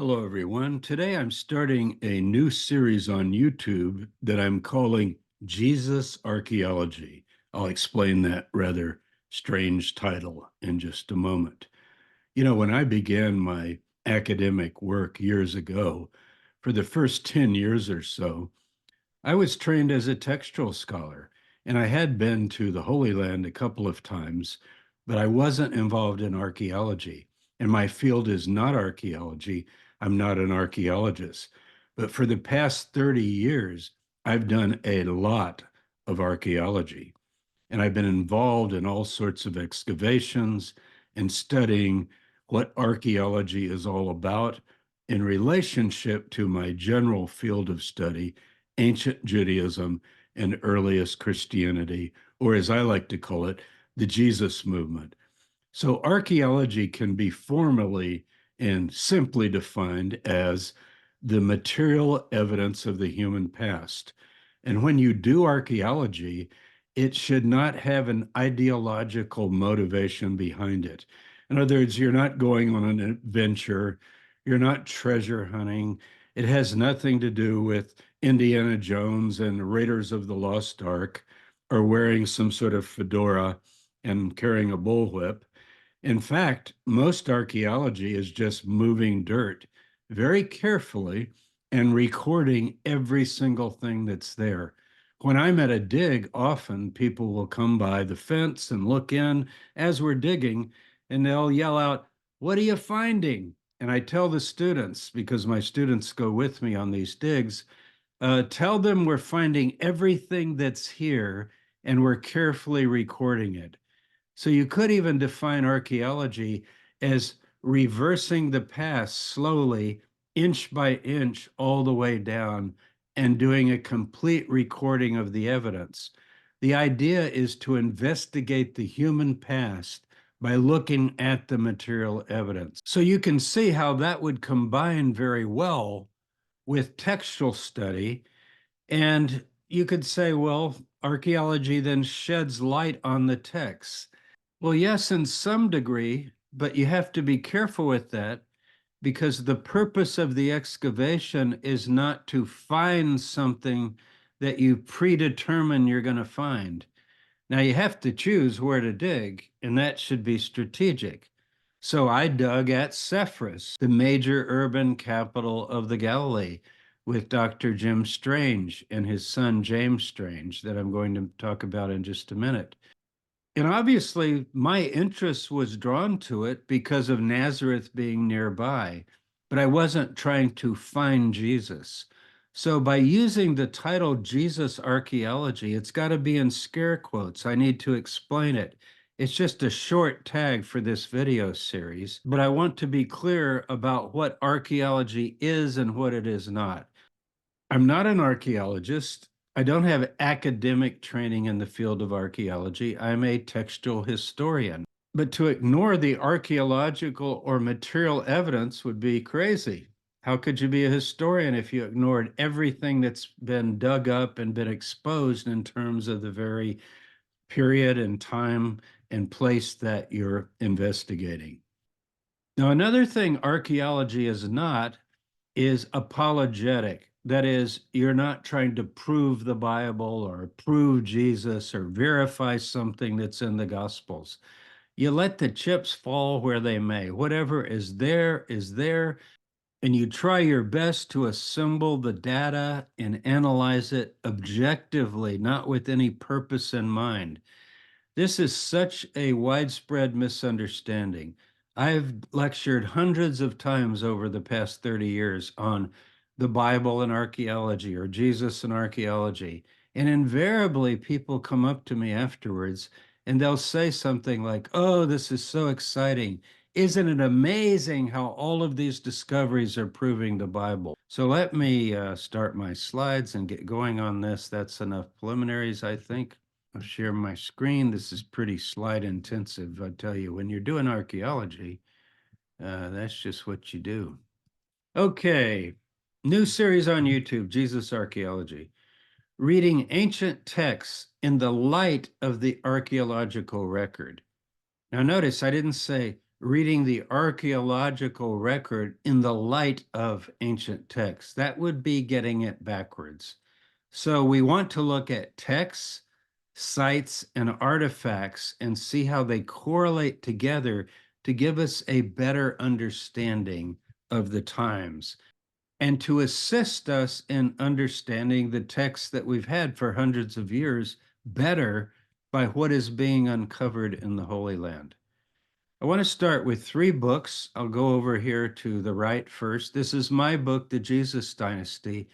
Hello, everyone. Today I'm starting a new series on YouTube that I'm calling Jesus Archaeology. I'll explain that rather strange title in just a moment. When I began my academic work years ago, for the first 10 years or so, I was trained as a textual scholar, and I had been to the Holy Land a couple of times, but I wasn't involved in archaeology. And my field is not archaeology. I'm not an archaeologist. But for the past 30 years, I've done a lot of archaeology. And I've been involved in all sorts of excavations and studying what archaeology is all about in relationship to my general field of study, ancient Judaism and earliest Christianity, or as I like to call it, the Jesus movement. So archaeology can be formally and simply defined as the material evidence of the human past. And when you do archaeology, it should not have an ideological motivation behind it. In other words, you're not going on an adventure, you're not treasure hunting. It has nothing to do with Indiana Jones and Raiders of the Lost Ark or wearing some sort of fedora and carrying a bullwhip. In fact, most archaeology is just moving dirt very carefully and recording every single thing that's there. When I'm at a dig, often people will come by the fence and look in as we're digging, and they'll yell out, "What are you finding?" And I tell the students, because my students go with me on these digs, tell them we're finding everything that's here and we're carefully recording it. So you could even define archaeology as reversing the past slowly, inch by inch, all the way down, and doing a complete recording of the evidence. The idea is to investigate the human past by looking at the material evidence. So you can see how that would combine very well with textual study. And you could say, well, archaeology then sheds light on the text. Well, yes, in some degree, but you have to be careful with that because the purpose of the excavation is not to find something that you predetermine you're going to find. Now, you have to choose where to dig, and that should be strategic. So I dug at Sepphoris, the major urban capital of the Galilee, with Dr. Jim Strange and his son James Strange, that I'm going to talk about in just a minute. And obviously, my interest was drawn to it because of Nazareth being nearby, but I wasn't trying to find Jesus. So, by using the title Jesus Archaeology, it's got to be in scare quotes. I need to explain it. It's just a short tag for this video series, but I want to be clear about what archaeology is and what it is not. I'm not an archaeologist. I don't have academic training in the field of archaeology. I'm a textual historian. But to ignore the archaeological or material evidence would be crazy. How could you be a historian if you ignored everything that's been dug up and been exposed in terms of the very period and time and place that you're investigating? Now, another thing archaeology is not is apologetic. That is, you're not trying to prove the Bible or prove Jesus or verify something that's in the Gospels. You let the chips fall where they may. Whatever is there, and you try your best to assemble the data and analyze it objectively, not with any purpose in mind. This is such a widespread misunderstanding. I've lectured hundreds of times over the past 30 years on the Bible and archaeology or Jesus and archaeology. And invariably, people come up to me afterwards and they'll say something like, "Oh, this is so exciting. Isn't it amazing how all of these discoveries are proving the Bible?" So let me start my slides and get going on this. That's enough preliminaries, I think. I'll share my screen. This is pretty slide intensive. I tell you, when you're doing archaeology, that's just what you do. Okay, new series on YouTube, Jesus Archaeology. Reading ancient texts in the light of the archaeological record. Now notice I didn't say reading the archaeological record in the light of ancient texts. That would be getting it backwards. So we want to look at texts, sites, and artifacts and see how they correlate together to give us a better understanding of the times and to assist us in understanding the texts that we've had for hundreds of years better by what is being uncovered in the Holy Land. I want to start with three books. I'll go over here to the right first. This is my book, The Jesus Dynasty.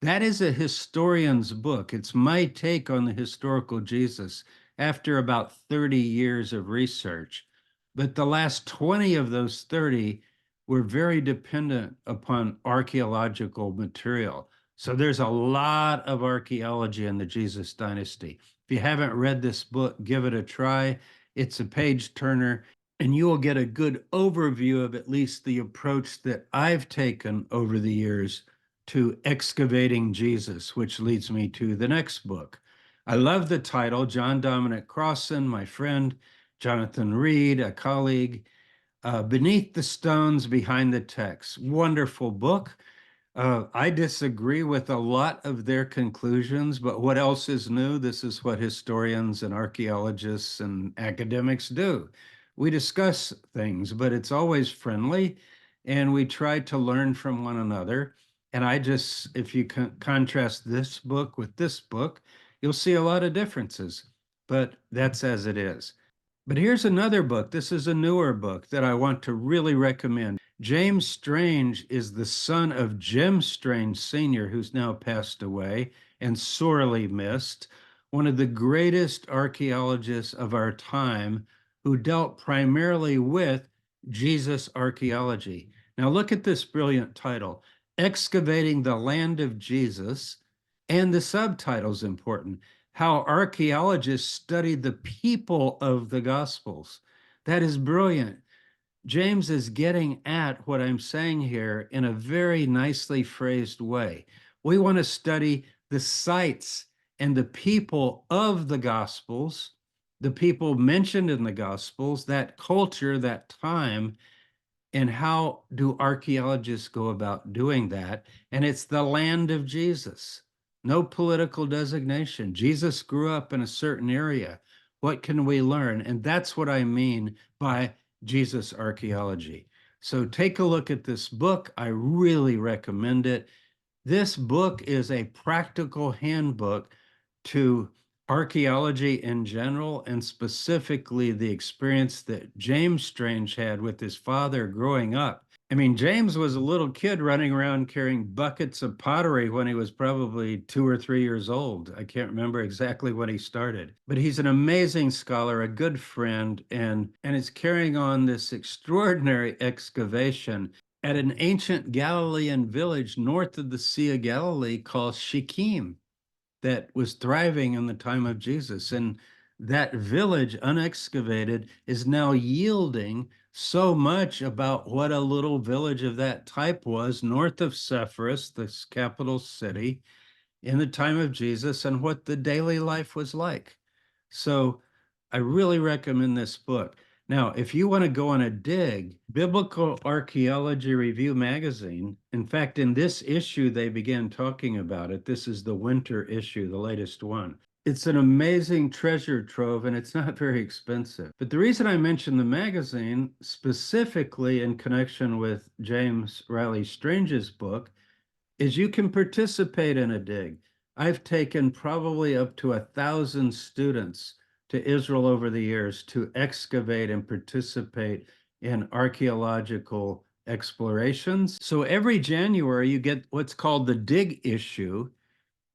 That is a historian's book. It's my take on the historical Jesus after about 30 years of research. But the last 20 of those 30 were very dependent upon archaeological material. So there's a lot of archaeology in the Jesus dynasty. If you haven't read this book, give it a try. It's a page turner, and you will get a good overview of at least the approach that I've taken over the years to excavating Jesus, which leads me to the next book. I love the title. John Dominic Crossan, my friend, Jonathan Reed, a colleague, Beneath the Stones, Behind the Text. Wonderful book. I disagree with a lot of their conclusions, but what else is new? This is what historians and archaeologists and academics do. We discuss things, but it's always friendly, and we try to learn from one another. And if you contrast this book with this book, you'll see a lot of differences, but that's as it is. But here's another book. This is a newer book that I want to really recommend. James Strange is the son of Jim Strange Sr., who's now passed away and sorely missed, one of the greatest archaeologists of our time who dealt primarily with Jesus archaeology. Now, look at this brilliant title, Excavating the Land of Jesus, and the subtitle's important, How Archaeologists Studied the People of the Gospels. That is brilliant. James is getting at what I'm saying here in a very nicely phrased way. We want to study the sites and the people of the Gospels, the people mentioned in the Gospels, that culture, that time, and how do archaeologists go about doing that? And it's the land of Jesus. No political designation. Jesus grew up in a certain area. What can we learn? And that's what I mean by Jesus archaeology. So take a look at this book. I really recommend it. This book is a practical handbook to archaeology in general, and specifically the experience that James Strange had with his father growing up. I mean, James was a little kid running around carrying buckets of pottery when he was probably 2 or 3 years old. I can't remember exactly when he started, but he's an amazing scholar, a good friend, and is carrying on this extraordinary excavation at an ancient Galilean village north of the Sea of Galilee called Shechem that was thriving in the time of Jesus. And that village, unexcavated, is now yielding so much about what a little village of that type was north of Sepphoris, this capital city, in the time of Jesus, and what the daily life was like. So I really recommend this book. Now, if you want to go on a dig, Biblical Archaeology Review magazine, in fact, in this issue, they began talking about it. This is the winter issue, the latest one. It's an amazing treasure trove, and it's not very expensive. But the reason I mention the magazine specifically in connection with James Riley Strange's book is you can participate in a dig. I've taken probably up to 1,000 students to Israel over the years to excavate and participate in archaeological explorations. So every January, you get what's called the dig issue,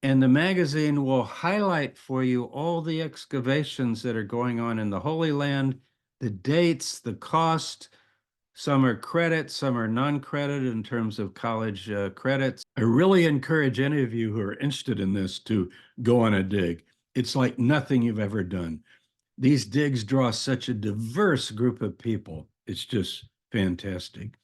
and the magazine will highlight for you all the excavations that are going on in the Holy Land, the dates, the cost. Some are credit, some are non-credit in terms of college credits. I really encourage any of you who are interested in this to go on a dig. It's like nothing you've ever done. These digs draw such a diverse group of people. It's just fantastic.